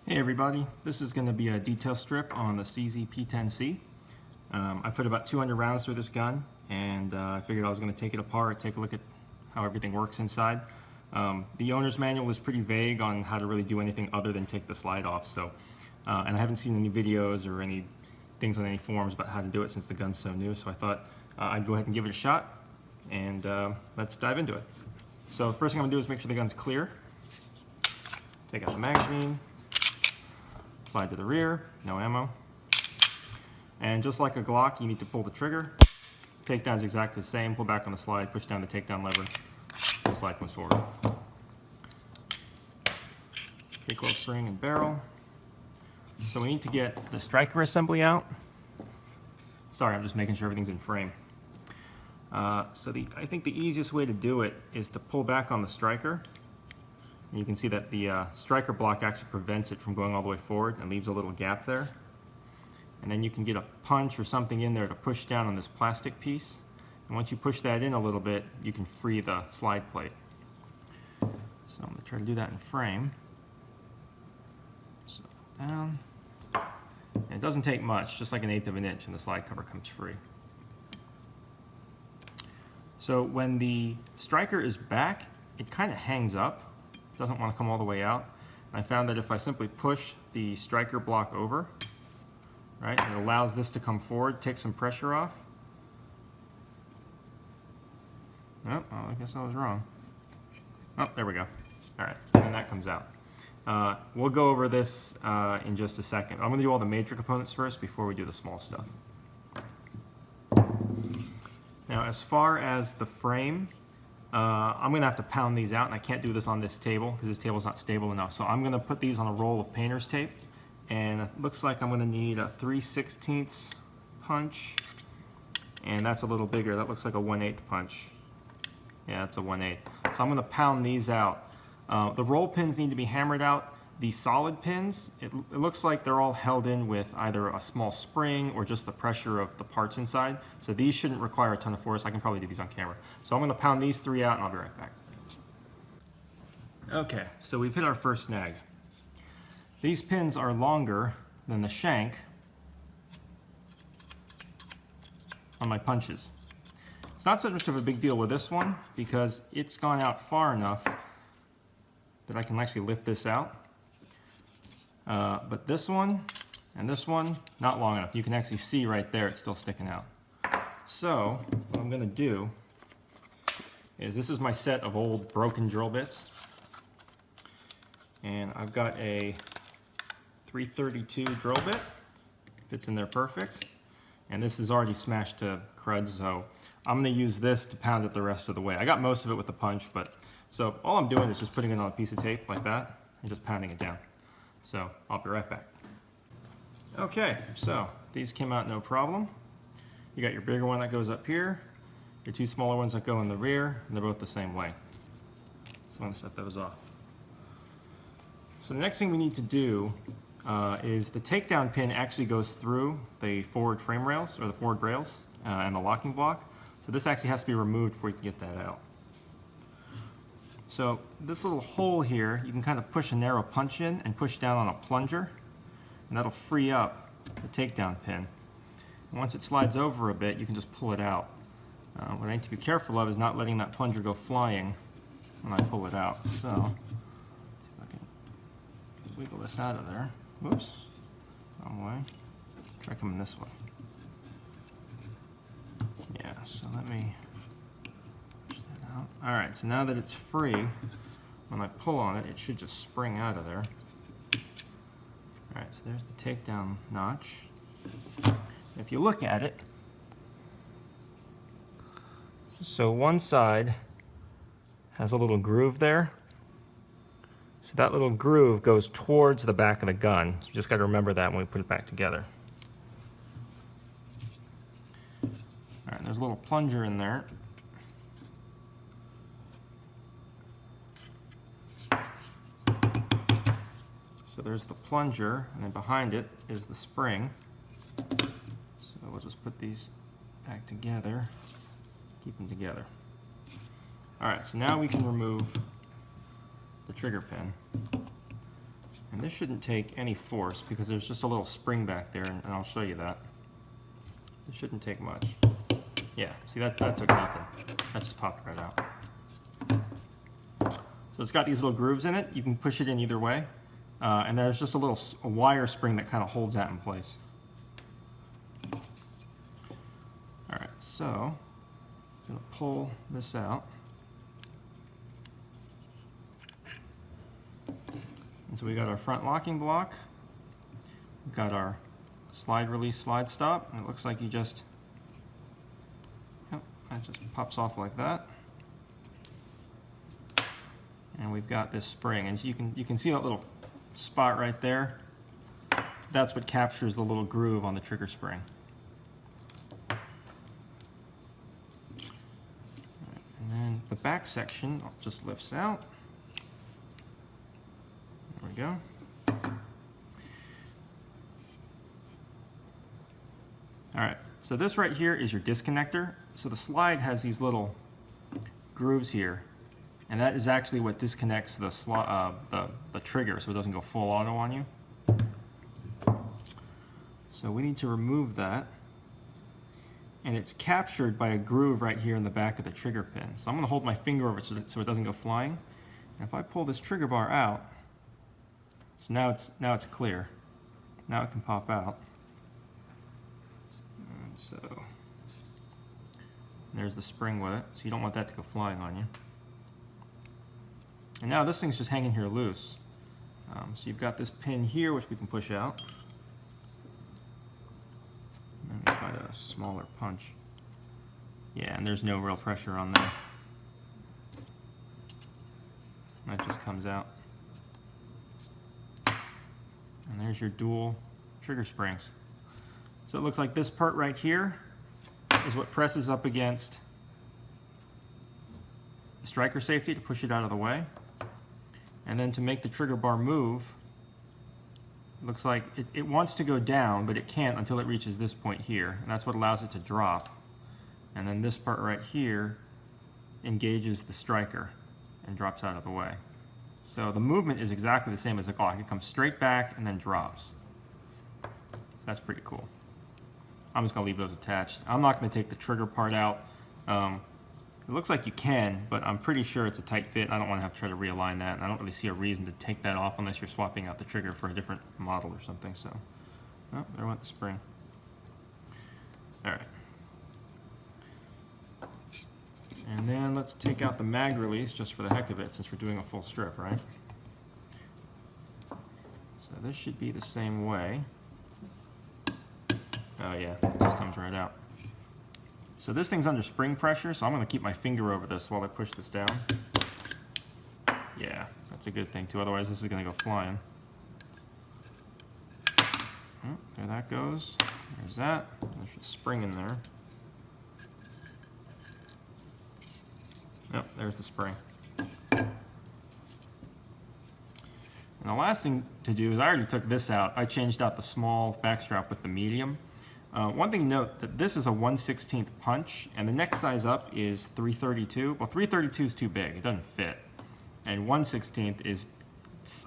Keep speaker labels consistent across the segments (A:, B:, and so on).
A: Hey everybody, this is going to be a detail strip on the CZ P-10C. I put about 200 rounds through this gun, and I figured I was going to take it apart, take a look at how everything works inside. The owner's manual is pretty vague on how to really do anything other than take the slide off, and I haven't seen any videos or any things on any forums about how to do it since the gun's so new, so I thought I'd go ahead and give it a shot, and let's dive into it. So the first thing I'm going to do is make sure the gun's clear. Take out the magazine. Slide to the rear, no ammo. And just like a Glock, you need to pull the trigger. Takedown's exactly the same. Pull back on the slide, push down the takedown lever, the slide comes forward. Recoil spring and barrel. So we need to get the striker assembly out. Sorry, I'm just making sure everything's in frame. I think the easiest way to do it is to pull back on the striker. And you can see that the striker block actually prevents it from going all the way forward and leaves a little gap there. And then you can get a punch or something in there to push down on this plastic piece. And once you push that in a little bit, you can free the slide plate. So I'm going to try to do that in frame. So down. And it doesn't take much, just like 1/8 of an inch, and the slide cover comes free. So when the striker is back, it kind of hangs up. Doesn't want to come all the way out. I found that if I simply push the striker block over, right, it allows this to come forward, take some pressure off. Oh, well, I guess I was wrong. Oh, there we go. All right, and then that comes out. We'll go over this in just a second. I'm going to do all the major components first before we do the small stuff. Now, as far as the frame, I'm going to have to pound these out, and I can't do this on this table because this table is not stable enough. So I'm going to put these on a roll of painter's tape, and it looks like I'm going to need a 3/16 punch, and that's a little bigger. That looks like a 1/8 punch. Yeah, that's a 1/8. So I'm going to pound these out. The roll pins need to be hammered out. The solid pins, it looks like they're all held in with either a small spring or just the pressure of the parts inside. So these shouldn't require a ton of force. I can probably do these on camera. So I'm going to pound these 3 out and I'll be right back. Okay, so we've hit our first snag. These pins are longer than the shank on my punches. It's not so much of a big deal with this one because it's gone out far enough that I can actually lift this out. But this one and this one, not long enough. You can actually see right there, it's still sticking out. So what I'm going to do is, this is my set of old broken drill bits. And I've got a 332 drill bit. Fits in there perfect. And this is already smashed to crud, so I'm going to use this to pound it the rest of the way. I got most of it with the punch, but so all I'm doing is just putting it on a piece of tape like that and just pounding it down. So I'll be right back. Okay, so these came out no problem. You got your bigger one that goes up here, your 2 smaller ones that go in the rear, and they're both the same length. So I'm going to set those off. So the next thing we need to do is the takedown pin actually goes through the forward frame rails, or the forward rails, and the locking block. So this actually has to be removed before you can get that out. So this little hole here, you can kind of push a narrow punch in and push down on a plunger, and that'll free up the takedown pin. And once it slides over a bit, you can just pull it out. What I need to be careful of is not letting that plunger go flying when I pull it out. So, see if I can wiggle this out of there. Whoops, wrong way. Try coming this way. Yeah, so let me... All right, so now that it's free, when I pull on it, it should just spring out of there. All right, so there's the takedown notch. If you look at it, so one side has a little groove there. So that little groove goes towards the back of the gun. So you just got to remember that when we put it back together. All right, there's a little plunger in there. So there's the plunger, and then behind it is the spring. So we'll just put these back together, keep them together. All right, so now we can remove the trigger pin. And this shouldn't take any force because there's just a little spring back there, and I'll show you that. It shouldn't take much. Yeah, see that took nothing. That just popped right out. So it's got these little grooves in it. You can push it in either way. And there's just a wire spring that kind of holds that in place. All right, so I'm gonna pull this out. And so we got our front locking block. We've got our slide release, slide stop. And it looks like you just, that just pops off like that. And we've got this spring, and you can see that little spot right there. That's what captures the little groove on the trigger spring. And then the back section just lifts out. There we go. All right, so this right here is your disconnector. So the slide has these little grooves here, and that is actually what disconnects the trigger so it doesn't go full auto on you. So we need to remove that, and it's captured by a groove right here in the back of the trigger pin. So I'm going to hold my finger over it so it doesn't go flying. And if I pull this trigger bar out, so now it's clear. Now it can pop out. And so there's the spring with it. So you don't want that to go flying on you. And now this thing's just hanging here loose. So you've got this pin here, which we can push out. And then find a smaller punch. Yeah, and there's no real pressure on there. That just comes out. And there's your dual trigger springs. So it looks like this part right here is what presses up against the striker safety to push it out of the way. And then to make the trigger bar move, it looks like it wants to go down, but it can't until it reaches this point here. And that's what allows it to drop. And then this part right here engages the striker and drops out of the way. So the movement is exactly the same as a Glock. It comes straight back and then drops. So that's pretty cool. I'm just going to leave those attached. I'm not going to take the trigger part out. It looks like you can, but I'm pretty sure it's a tight fit. I don't want to have to try to realign that, and I don't really see a reason to take that off unless you're swapping out the trigger for a different model or something. So, oh, there went the spring. All right. And then let's take out the mag release just for the heck of it, since we're doing a full strip, right? So this should be the same way. Oh yeah, it just comes right out. So this thing's under spring pressure, so I'm going to keep my finger over this while I push this down. Yeah, that's a good thing too, otherwise this is going to go flying. Oh, there that goes. There's that. There's a spring in there. Yep, there's the spring. And the last thing to do is I already took this out. I changed out the small backstrap with the medium. One thing to note, that this is a 1/16 punch, and the next size up is 332. Well, 332 is too big. It doesn't fit. And 1/16 is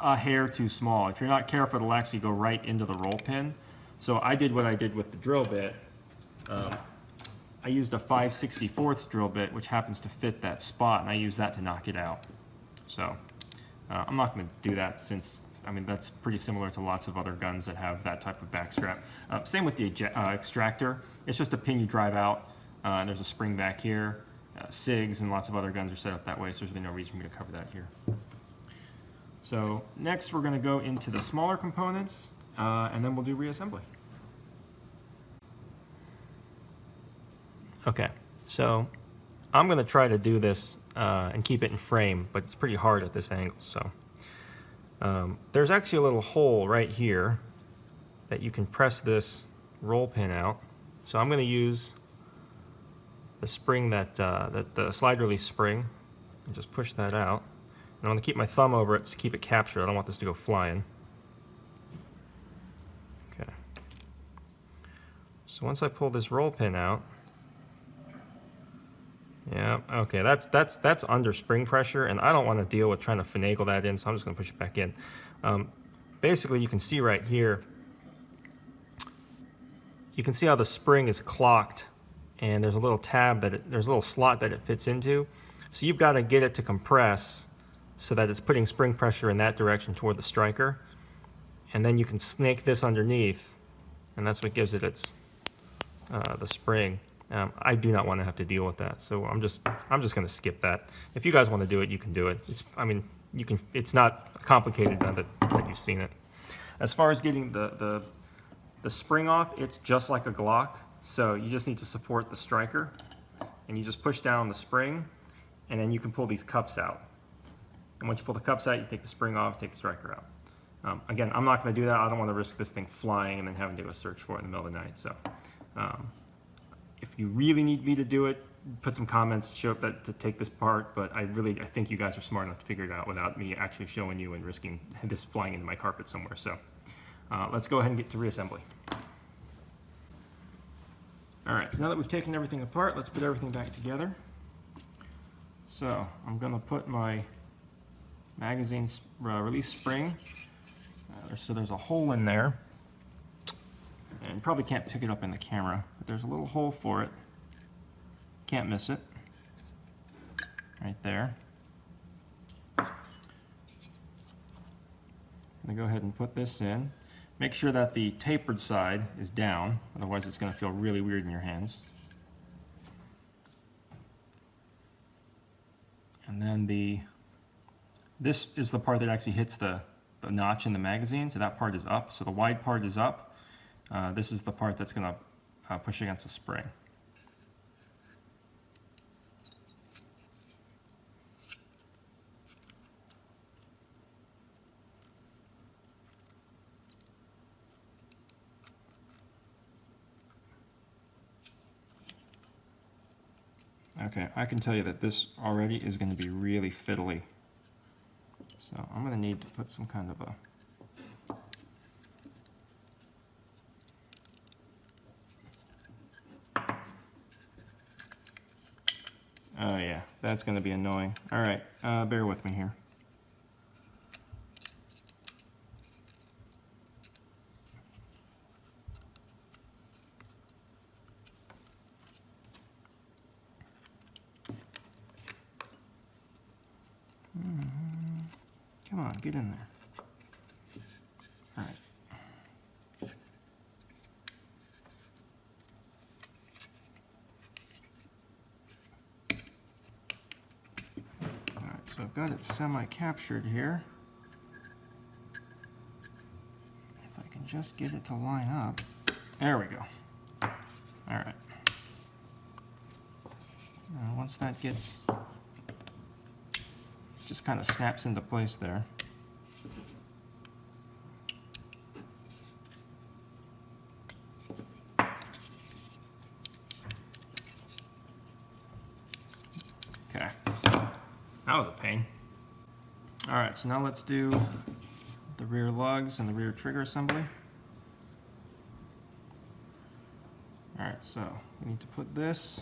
A: a hair too small. If you're not careful, it'll actually go right into the roll pin. So I did what I did with the drill bit. I used a 5/64 drill bit, which happens to fit that spot, and I used that to knock it out. So I'm not going to do that since, I mean, that's pretty similar to lots of other guns that have that type of backstrap. Same with the extractor. It's just a pin you drive out, and there's a spring back here. SIGs and lots of other guns are set up that way, so there's really no reason for me to cover that here. So next we're going to go into the smaller components, and then we'll do reassembly. Okay, so I'm going to try to do this and keep it in frame, but it's pretty hard at this angle. So there's actually a little hole right here that you can press this roll pin out. So I'm going to use the spring the slide release spring, and just push that out. And I'm going to keep my thumb over it to keep it captured. I don't want this to go flying. Okay. So once I pull this roll pin out, yeah, okay, that's under spring pressure, and I don't want to deal with trying to finagle that in, so I'm just going to push it back in. basically you can see right here, you can see how the spring is clocked, and there's a little tab there's a little slot that it fits into. So you've got to get it to compress so that it's putting spring pressure in that direction toward the striker. And then you can snake this underneath, and that's what gives it its the spring. I do not want to have to deal with that, so I'm just going to skip that. If you guys want to do it, you can do it. I mean, you can. It's not complicated now that you've seen it. As far as getting the spring off, it's just like a Glock. So you just need to support the striker, and you just push down on the spring, and then you can pull these cups out. And once you pull the cups out, you take the spring off, take the striker out. Again, I'm not going to do that. I don't want to risk this thing flying and then having to go search for it in the middle of the night. So if you really need me to do it, put some comments, show up to take this part. But I think you guys are smart enough to figure it out without me actually showing you and risking this flying into my carpet somewhere. So let's go ahead and get to reassembly. All right, so now that we've taken everything apart, let's put everything back together. So I'm going to put my magazine release spring. So there's a hole in there, and you probably can't pick it up in the camera, but there's a little hole for it. Can't miss it. Right there. I'm going to go ahead and put this in. Make sure that the tapered side is down, otherwise it's going to feel really weird in your hands. And then this is the part that actually hits the notch in the magazine, so that part is up. So the wide part is up. This is the part that's going to push against the spring. Okay, I can tell you that this already is going to be really fiddly. So I'm going to need to put some kind of a oh yeah, that's going to be annoying. All right, bear with me here. Come on, get in there. All right. All right, so I've got it semi-captured here. If I can just get it to line up. There we go. All right. Now once that gets just kind of snaps into place there. Okay, that was a pain. All right, so now let's do the rear lugs and the rear trigger assembly. All right, so we need to put this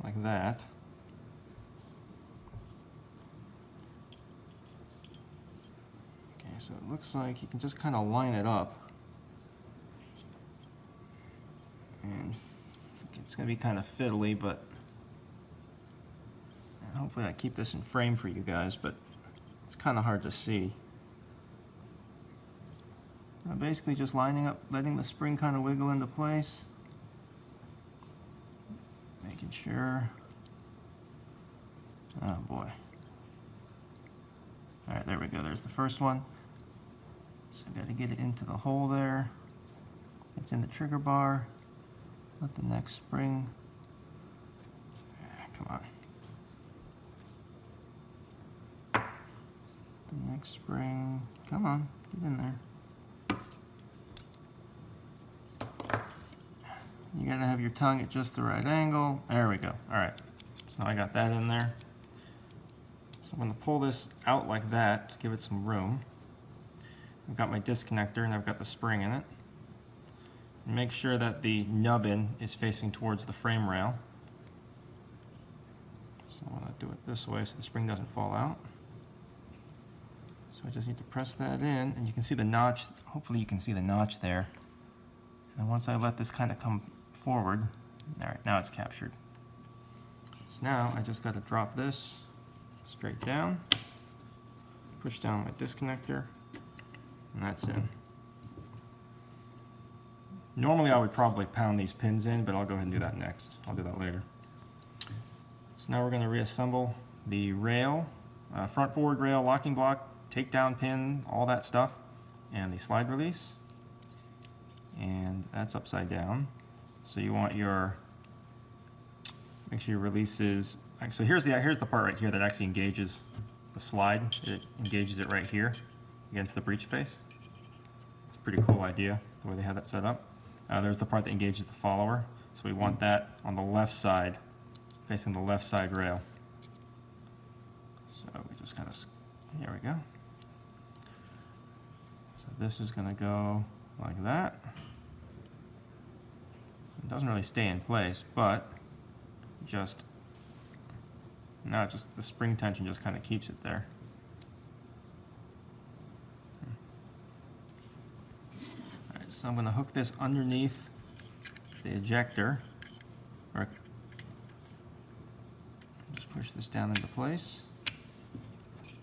A: like that. So it looks like you can just kind of line it up, and it's going to be kind of fiddly, but and hopefully I keep this in frame for you guys, but it's kind of hard to see. I'm basically just lining up, letting the spring kind of wiggle into place, making sure. Oh boy. All right, there we go. There's the first one. So I've got to get it into the hole there. It's in the trigger bar. Let the next spring. Come on. The next spring. Come on, get in there. You gotta have your tongue at just the right angle. There we go. All right. So I got that in there. So I'm gonna pull this out like that to give it some room. I've got my disconnector and I've got the spring in it. And make sure that the nubbin is facing towards the frame rail. So I want to do it this way so the spring doesn't fall out. So I just need to press that in, and you can see the notch. Hopefully you can see the notch there. And once I let this kind of come forward, all right, now it's captured. So now I just got to drop this straight down, push down my disconnector, and that's in. Normally I would probably pound these pins in, but I'll go ahead and do that next. I'll do that later. So now we're going to reassemble the rail, front forward rail, locking block, takedown pin, all that stuff, and the slide release. And that's upside down. So you want your, make sure your release is, so here's the part right here that actually engages the slide. It engages it right here against the breech face. It's a pretty cool idea, the way they have that set up. There's the part that engages the follower. So we want that on the left side, facing the left side rail. So we just kind of, here we go. So this is going to go like that. It doesn't really stay in place, but just, now just the spring tension just kind of keeps it there. Alright, so I'm going to hook this underneath the ejector, or just push this down into place.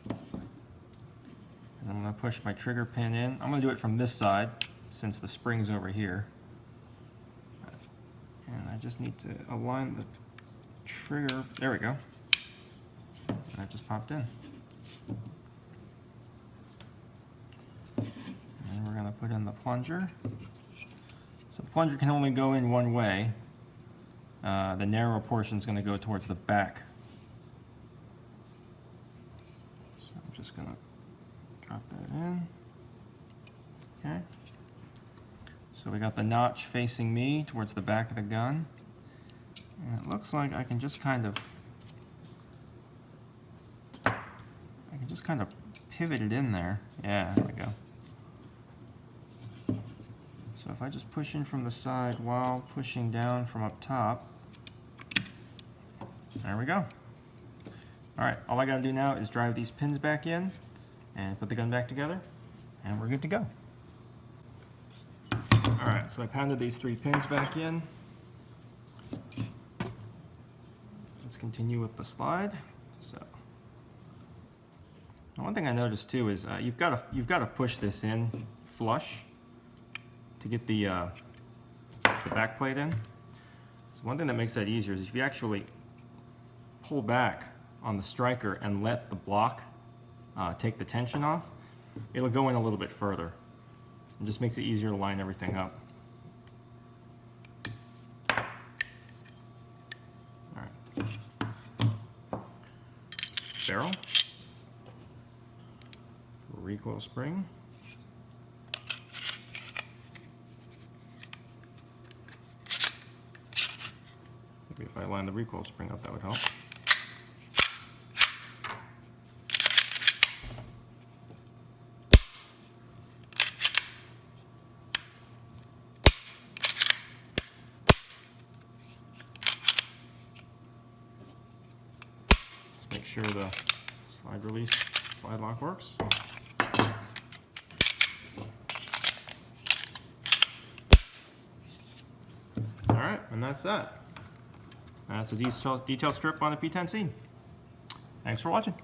A: And I'm going to push my trigger pin in. I'm going to do it from this side since the spring's over here. And I just need to align the trigger. There we go. And that just popped in. And we're going to put in the plunger. So the plunger can only go in one way. The narrow portion is going to go towards the back. So I'm just going to drop that in. Okay. So we got the notch facing me towards the back of the gun. And it looks like I can just kind of pivot it in there. Yeah, there we go. So if I just push in from the side while pushing down from up top, there we go. All right, all I gotta do now is drive these pins back in and put the gun back together, and we're good to go. All right, so I pounded these 3 pins back in. Let's continue with the slide. So, one thing I noticed too is you've got to push this in flush to get the back plate in. So one thing that makes that easier is if you actually pull back on the striker and let the block take the tension off, it'll go in a little bit further. It just makes it easier to line everything up. All right. Barrel. Recoil spring. Maybe if I line the recoil spring up, that would help. Let's make sure the slide release, slide lock works. Alright, and that's that. That's a detail strip on the P-10C. Thanks for watching.